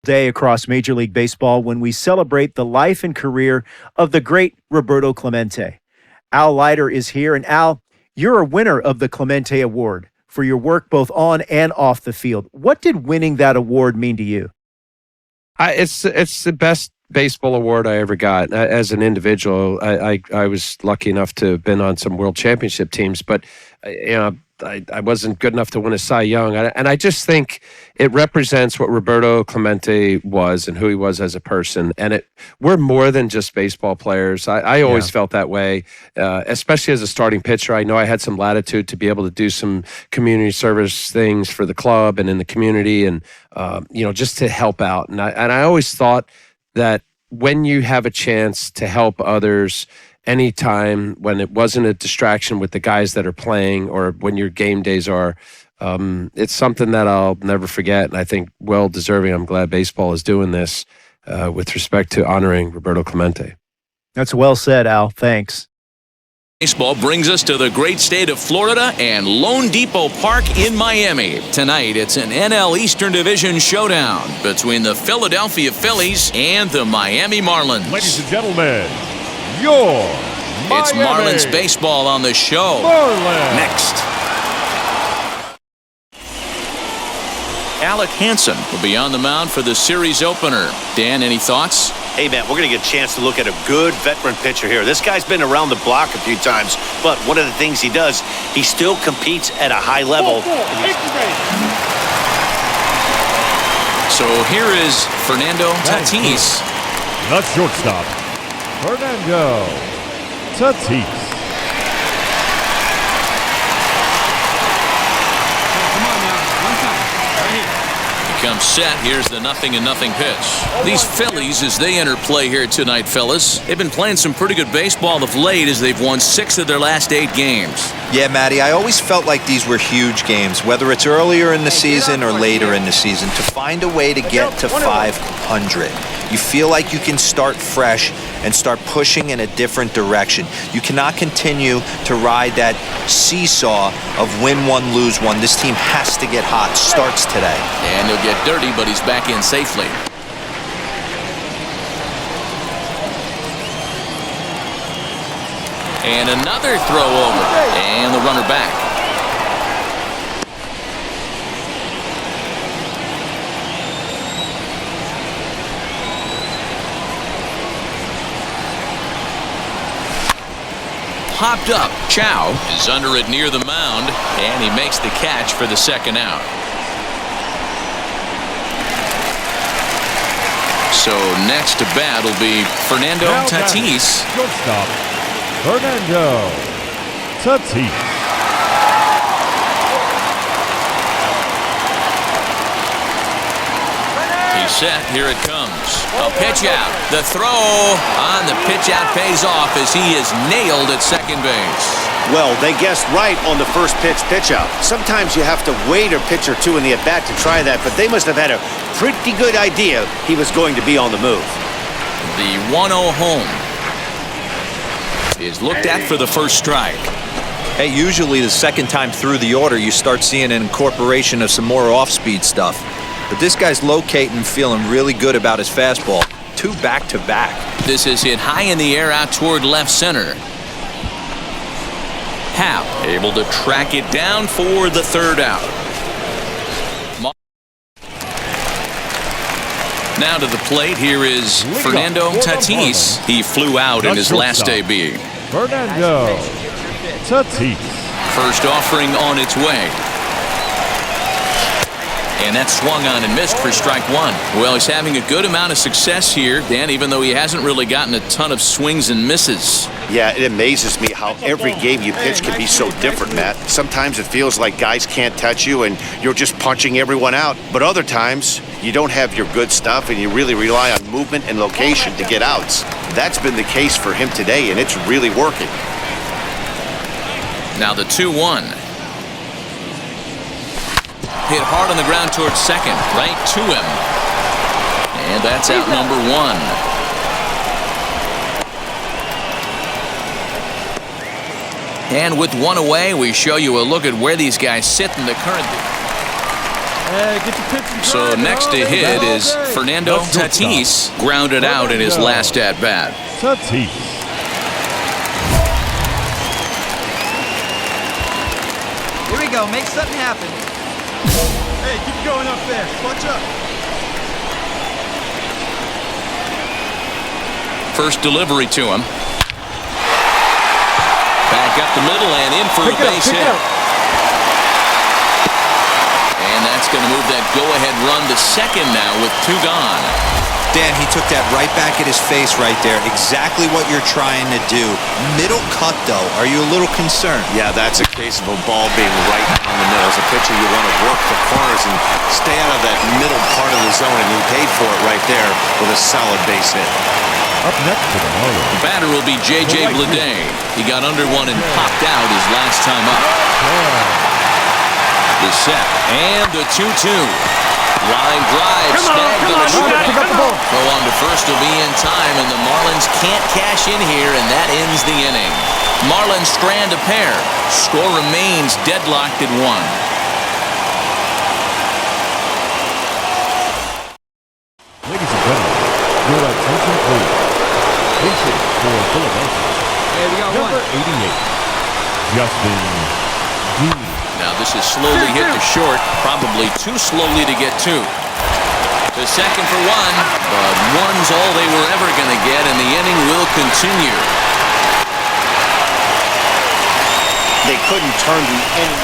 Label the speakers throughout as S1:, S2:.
S1: day across Major League Baseball when we celebrate the life and career of the great Roberto Clemente. Al Leiter is here, and Al, you're a winner of the Clemente Award for your work both on and off the field. What did winning that award mean to you?
S2: It's the best baseball award I ever got. As an individual, I was lucky enough to have been on some world championship teams, but I wasn't good enough to win a Cy Young. And I just think it represents what Roberto Clemente was and who he was as a person. And we're more than just baseball players. I always felt that way, especially as a starting pitcher. I know I had some latitude to be able to do some community service things for the club and in the community and, just to help out. And I always thought that when you have a chance to help others anytime, when it wasn't a distraction with the guys that are playing or when your game days are, it's something that I'll never forget. And I think well deserving. I'm glad baseball is doing this with respect to honoring Roberto Clemente.
S1: That's well said, Al. Thanks.
S3: Baseball brings us to the great state of Florida and Lone Depot Park in Miami. Tonight, it's an NL Eastern Division showdown between the Philadelphia Phillies and the Miami Marlins.
S4: Ladies and gentlemen,
S3: it's Marlins baseball on the show. Next. Alec Hansen will be on the mound for the series opener. Dan, any thoughts?
S5: Hey, man, we're going to get a chance to look at a good veteran pitcher here. This guy's been around the block a few times, but one of the things he does, he still competes at a high level.
S3: So here is Fernando Tatis.
S4: The shortstop, Fernando Tatís.
S3: Comes set. Here's the 0-0 pitch. These Phillies, as they enter play here tonight, fellas, they've been playing some pretty good baseball of late as they've won 6 of their last 8 games.
S6: Yeah, Matty, I always felt like these were huge games, whether it's earlier in the season or later in the season. To find a way to get to 500, you feel like you can start fresh and start pushing in a different direction. You cannot continue to ride that seesaw of win one, lose one. This team has to get hot. Starts today.
S3: And he'll get dirty, but he's back in safely. And another throw over. And the runner back. Popped up. Chow is under it near the mound, and he makes the catch for the second out. So next to bat will be Fernando Tatis.
S4: Shortstop, Fernando Tatís.
S3: He's set. Here it comes. A pitch out. The throw on the pitch out pays off as he is nailed at second base.
S5: Well, they guessed right on the first pitch out. Sometimes you have to wait a pitch or two in the at-bat to try that, but they must have had a pretty good idea he was going to be on the move.
S3: The 1-0 home is looked at for the first strike.
S6: Hey, usually the second time through the order, you start seeing an incorporation of some more off-speed stuff. But this guy's locating, feeling really good about his fastball. 2 back-to-back.
S3: This is hit high in the air out toward left center. Howe able to track it down for the third out. Now to the plate, here is Fernando Tatis. He flew out in his last AB.
S4: Fernando Tatís.
S3: First offering on its way. And that swung on and missed for strike 1. Well, he's having a good amount of success here, Dan, even though he hasn't really gotten a ton of swings and misses.
S5: Yeah, it amazes me how every game you pitch can be so different, Matt. Sometimes it feels like guys can't touch you and you're just punching everyone out. But other times, you don't have your good stuff and you really rely on movement and location to get outs. That's been the case for him today, and it's really working.
S3: Now the 2-1. Hit hard on the ground towards second, right to him. And that's out number 1. And with 1 away, we show you a look at where these guys sit in the current. So next to hit is Fernando Tatis, grounded out in his last at-bat.
S4: Tatis.
S7: Here we go. Make something happen.
S8: Hey, keep going up there. Clutch up.
S3: First delivery to him. Back up the middle and in for a base hit. And that's going to move that go-ahead run to second now with 2 gone.
S6: Dan, he took that right back at his face right there. Exactly what you're trying to do. Middle cut, though. Are you a little concerned?
S5: Yeah, that's a case of a ball being right down the middle. As a pitcher, you want to work the corners and stay out of that middle part of the zone, and he paid for it right there with a solid base hit.
S4: Up next to the Marlins.
S3: The batter will be J.J. Bleday. He got under one and popped out his last time up. The set and the 2-2. Line drive, snagged on the short. Go on to first will be in time, and the Marlins can't cash in here, and that ends the inning. Marlins strand a pair. Score remains deadlocked at 1.
S4: Ladies and gentlemen, your attention please. Pitching for Philadelphia.
S7: Hey, we got
S4: Number 88, Justin D.
S3: Now this is slowly hit to short, probably too slowly to get to. To second for 1, but 1's all they were ever going to get, and the inning will continue.
S5: They couldn't turn the inning.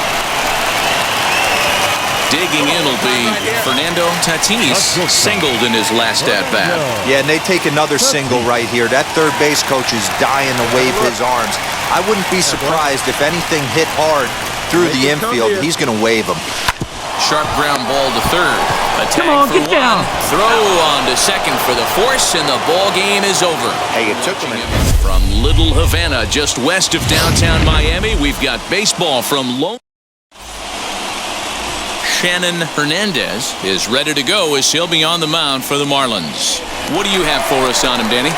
S3: Digging in will be Fernando Tatis, singled in his last at-bat.
S6: Yeah, and they take another single right here. That third base coach is dying to wave his arms. I wouldn't be surprised if anything hit hard through the infield. He's going to wave them.
S3: Sharp ground ball to third. A tag for 1. Throw on to second for the force, and the ball game is over.
S5: Hey, it took him
S3: From Little Havana, just west of downtown Miami, we've got baseball from Lone. Shannon Hernandez is ready to go as he'll be on the mound for the Marlins. What do you have for us on him, Danny?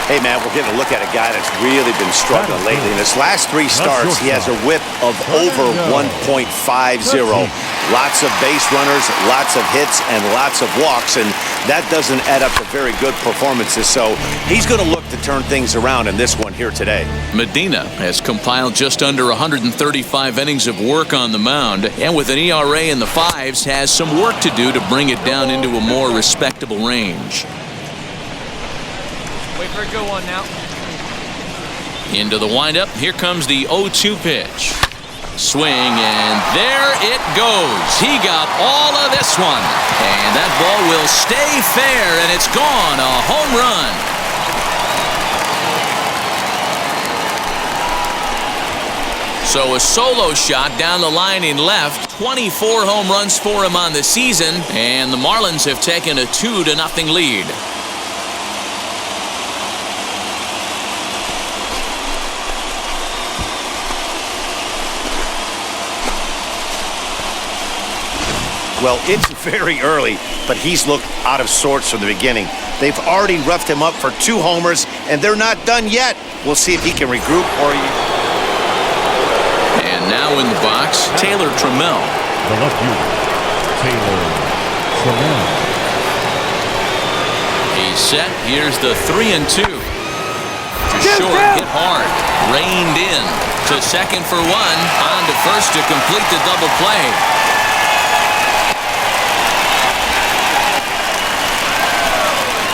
S5: Hey, man, we're getting a look at a guy that's really been struggling lately. In his last 3 starts, he has a whip of over 1.50. Lots of base runners, lots of hits, and lots of walks, and that doesn't add up to very good performances. So he's going to look to turn things around in this one here today.
S3: Medina has compiled just under 135 innings of work on the mound, and with an ERA in the 5s, has some work to do to bring it down into a more respectable range.
S7: Wait for a good one now.
S3: Into the windup. Here comes the 0-2 pitch. Swing, and there it goes. He got all of this one. And that ball will stay fair, and it's gone. A home run. So a solo shot down the line in left. 24 home runs for him on the season, and the Marlins have taken a 2-0 lead.
S5: Well, it's very early, but he's looked out of sorts from the beginning. They've already roughed him up for 2 homers, and they're not done yet. We'll see if he can regroup or...
S3: And now in the box, Taylor Trammell.
S4: The left fielder, Taylor Trammell.
S3: He's set. Here's the 3-2. To short, hit hard, reined in. To second for 1, on to first to complete the double play.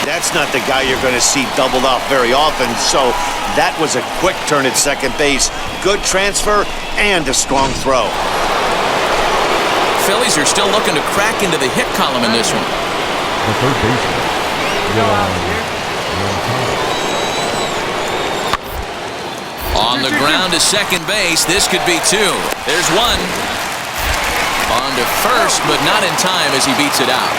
S5: That's not the guy you're going to see doubled off very often, so that was a quick turn at second base. Good transfer and a strong throw.
S3: Phillies are still looking to crack into the hit column in this one.
S4: The third baseman,
S3: On the ground to second base, this could be 2. There's 1. On to first, but not in time as he beats it out.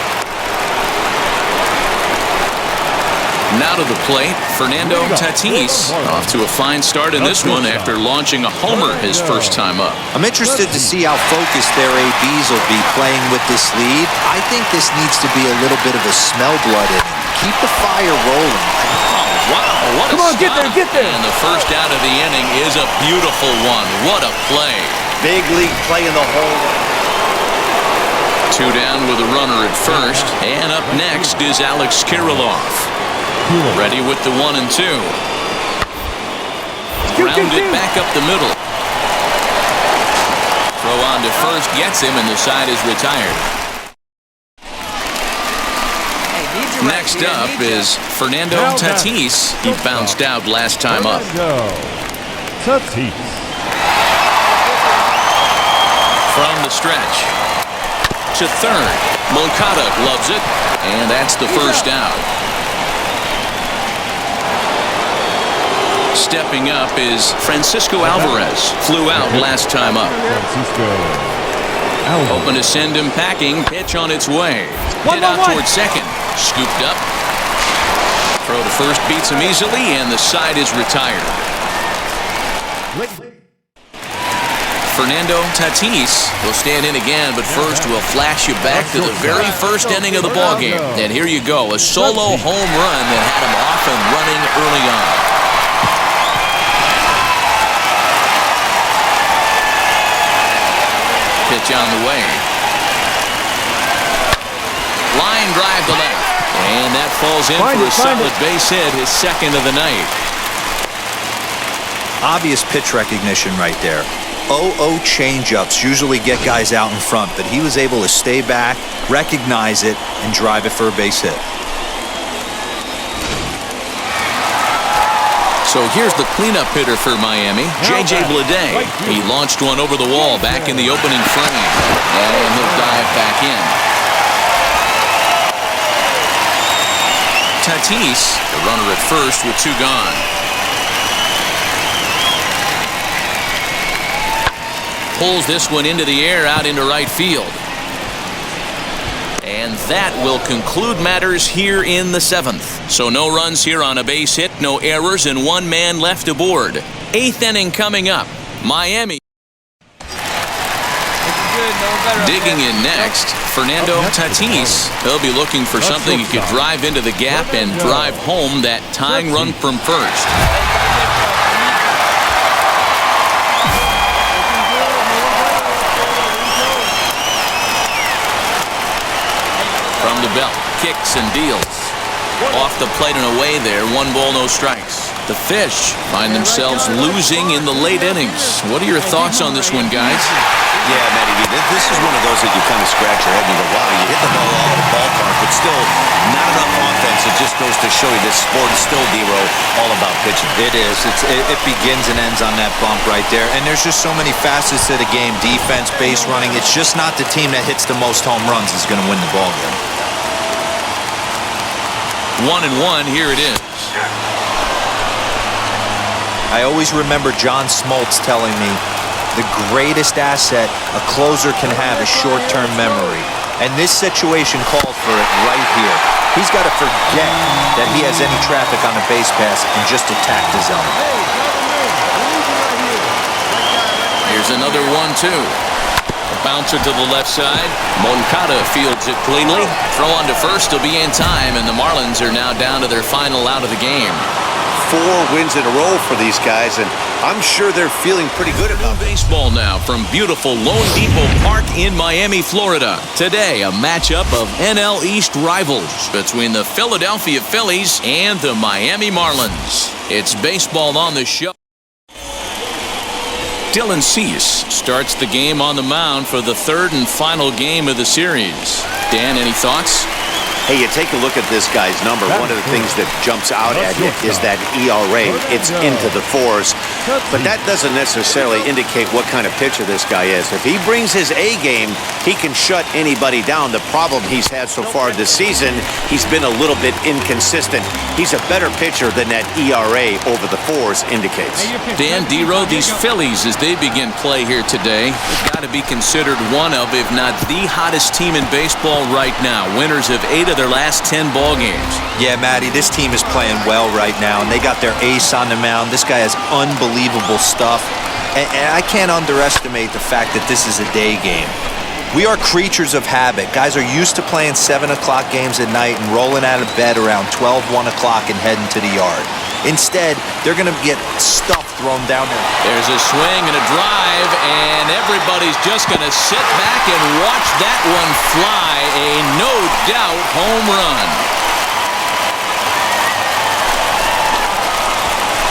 S3: Now to the plate, Fernando Tatis, off to a fine start in this one after launching a homer his first time up.
S6: I'm interested to see how focused their ABs will be playing with this lead. I think this needs to be a little bit of a smell blood in. Keep the fire rolling.
S3: Oh, wow, what a stop.
S7: Get there.
S3: And the first out of the inning is a beautiful one. What a play.
S5: Big league play in the hole.
S3: Two down with a runner at first. And up next is Alex Kirilloff. Ready with the 1 and 2. Grounded back up the middle. Throw on to first gets him, and the side is retired. Next up is Fernando Tatis. He bounced out last time up.
S4: Tatis.
S3: From the stretch to third. Moncada gloves it, and that's the first out. Stepping up is Francisco Alvarez. Flew out last time up. Hoping to send him packing. Pitch on its way. Hit out towards second. Scooped up. Throw to first beats him easily, and the side is retired. Fernando Tatis will stand in again, but first we'll flash you back to the very first inning of the ballgame. And here you go, a solo home run that had him off and running early on. Pitch on the way. Line drive to left. And that falls in for a solid base hit, his second of the night.
S6: Obvious pitch recognition right there. 0-0 changeups usually get guys out in front, but he was able to stay back, recognize it, and drive it for a base hit.
S3: So here's the cleanup hitter for Miami, J.J. Bleday. He launched one over the wall back in the opening frame, and he'll dive back in. Tatis, the runner at first with two gone. Pulls this one into the air out into right field. And that will conclude matters here in the seventh. So no runs here on a base hit, no errors, and one man left aboard. Eighth inning coming up. Miami. Digging in next, Fernando Tatis. He'll be looking for something he could drive into the gap and drive home that tying run from first. From the belt, kicks and deals. Off the plate and away there, 1 ball, no strikes. The Fish find themselves losing in the late innings. What are your thoughts on this one, guys?
S5: Yeah, Matty, this is one of those that you kind of scratch your head and you go, wow, you hit the ball all over the ballpark, but still not enough offense. It just goes to show you this sport is still, D-Row, all about pitching.
S6: It is. It begins and ends on that bump right there. And there's just so many facets to the game. Defense, base running. It's just not the team that hits the most home runs is going to win the ball game.
S3: 1-1, here it is.
S6: I always remember John Smoltz telling me the greatest asset a closer can have is short-term memory. And this situation called for it right here. He's got to forget that he has any traffic on a base pass and just attack the zone.
S3: Here's another 1-2. A bouncer to the left side. Moncada fields it cleanly. Throw on to first will be in time, and the Marlins are now down to their final out of the game.
S5: 4 wins in a row for these guys, and I'm sure they're feeling pretty good about it.
S3: Baseball now from beautiful Lone Depot Park in Miami, Florida. Today, a matchup of NL East rivals between the Philadelphia Phillies and the Miami Marlins. It's baseball on the show. Dylan Cease starts the game on the mound for the third and final game of the series. Dan, any thoughts?
S5: Hey, you take a look at this guy's number. One of the things that jumps out at you is that ERA. It's into the 4s. But that doesn't necessarily indicate what kind of pitcher this guy is. If he brings his A game, he can shut anybody down. The problem he's had so far this season, he's been a little bit inconsistent. He's a better pitcher than that ERA over the 4s indicates.
S3: Dan, D-Row, these Phillies, as they begin play here today, have got to be considered one of, if not the hottest team in baseball right now. Winners of 8 of their last 10 ball games.
S6: Yeah, Matty, this team is playing well right now, and they got their ace on the mound. This guy has unbelievable stuff, and I can't underestimate the fact that this is a day game. We are creatures of habit. Guys are used to playing 7 o'clock games at night and rolling out of bed around 12, 1 o'clock and heading to the yard. Instead, they're going to get stuff thrown down there.
S3: There's a swing and a drive, and everybody's just going to sit back and watch that one fly. A no-doubt home run.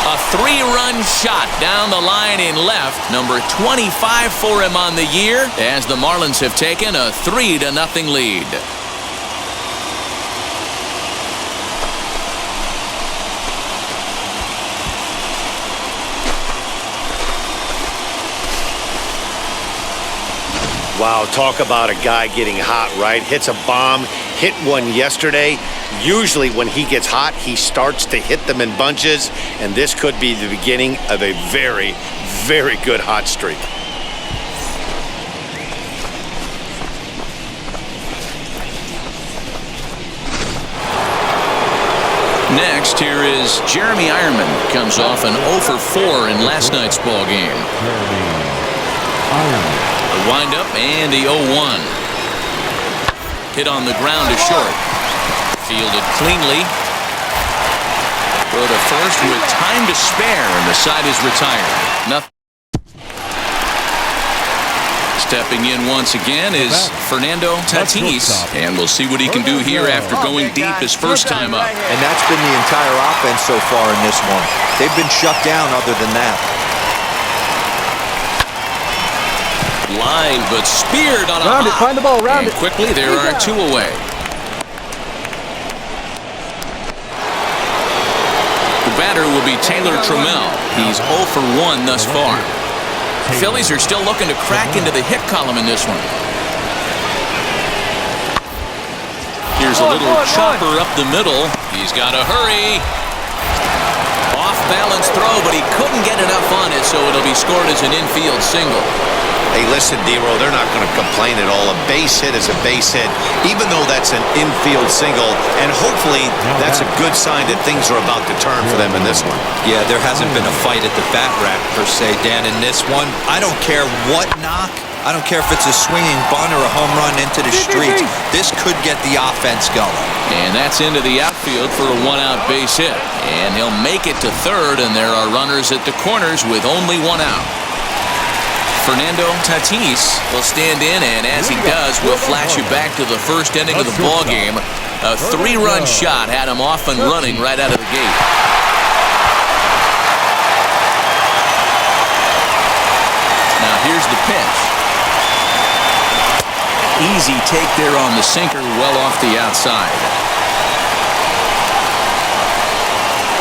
S3: A 3-run shot down the line in left. Number 25 for him on the year, as the Marlins have taken a 3-0 lead.
S5: Wow, talk about a guy getting hot, right? Hits a bomb, hit one yesterday. Usually when he gets hot, he starts to hit them in bunches, and this could be the beginning of a very, very good hot streak.
S3: Next, here is Jeremy Ironman. Comes off an 0 for 4 in last night's ball game.
S4: Jeremy Ironman.
S3: The windup and the 0-1. Hit on the ground to short. Fielded cleanly. Throw to first with time to spare, and the side is retired. Nothing. Stepping in once again is Fernando Tatis, and we'll see what he can do here after going deep his first time up.
S6: And that's been the entire offense so far in this one. They've been shut down other than that.
S3: Line, but speared on a
S8: Round it,
S3: hop.
S8: find the ball, round
S3: And
S8: it.
S3: quickly, there are 2 away. The batter will be Taylor Trammell. He's 0 for 1 thus far. Phillies are still looking to crack into the hit column in this one. Here's a little chopper up the middle. He's got to hurry. Off-balance throw, but he couldn't get enough on it, so it'll be scored as an infield single.
S5: Hey, listen, D-Roll, they're not going to complain at all. A base hit is a base hit, even though that's an infield single, and hopefully that's a good sign that things are about to turn for them in this one.
S6: Yeah, there hasn't been a fight at the bat rack, per se, Dan, in this one. I don't care what knock. I don't care if it's a swinging bunt or a home run into the streets. This could get the offense going.
S3: And that's into the outfield for a 1-out base hit. And he'll make it to third, and there are runners at the corners with only 1 out. Fernando Tatis will stand in, and as he does, we'll flash you back to the first inning of the ball game. A 3-run shot had him off and running right out of the gate. Now here's the pitch. Easy take there on the sinker, well off the outside.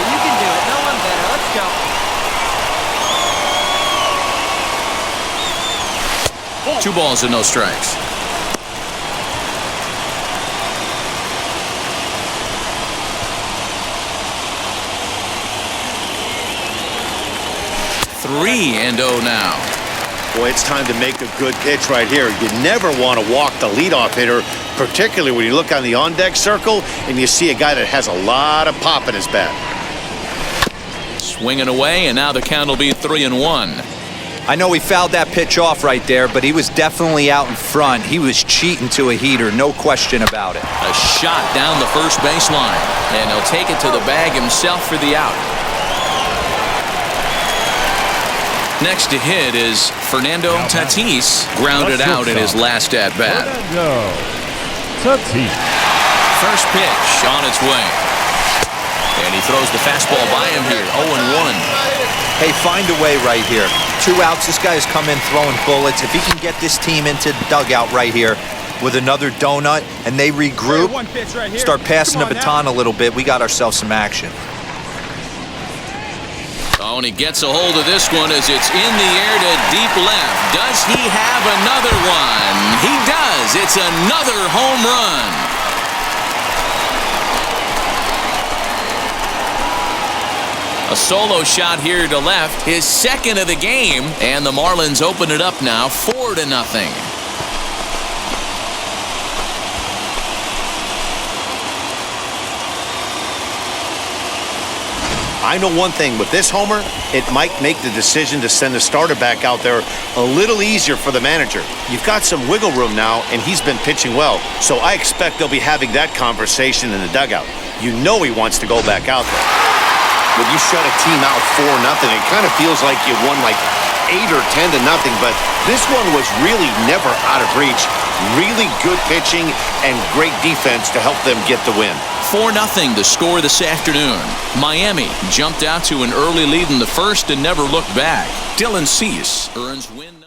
S7: You can do it. No one better. Let's go.
S3: 2 balls and no strikes. Three and 0 now.
S5: Boy, it's time to make a good pitch right here. You never want to walk the leadoff hitter, particularly when you look on the on-deck circle and you see a guy that has a lot of pop in his bat.
S3: Swinging away, and now the count will be 3-1.
S6: I know he fouled that pitch off right there, but he was definitely out in front. He was cheating to a heater, no question about it.
S3: A shot down the first baseline, and he'll take it to the bag himself for the out. Next to hit is Fernando Tatis, grounded out in his last at-bat.
S4: Fernando Tatís.
S3: First pitch on its way. And he throws the fastball by him here, 0-1.
S6: Hey, find a way right here. 2 outs, this guy has come in throwing bullets. If he can get this team into the dugout right here with another donut and they regroup, start passing the baton a little bit, we got ourselves some action.
S3: Oh, and he gets a hold of this one as it's in the air to deep left. Does he have another one? He does. It's another home run. A solo shot here to left, his second of the game, and the Marlins open it up now 4-0.
S5: I know one thing, with this homer, it might make the decision to send the starter back out there a little easier for the manager. You've got some wiggle room now, and he's been pitching well, so I expect they'll be having that conversation in the dugout. You know he wants to go back out there. when you shut a team out 4-0, it kind of feels like you won like 8 or 10-0, but this one was really never out of reach. Really good pitching and great defense to help them get the win.
S3: 4-0 the score this afternoon. Miami jumped out to an early lead in the first and never looked back. Dylan Cease earns win.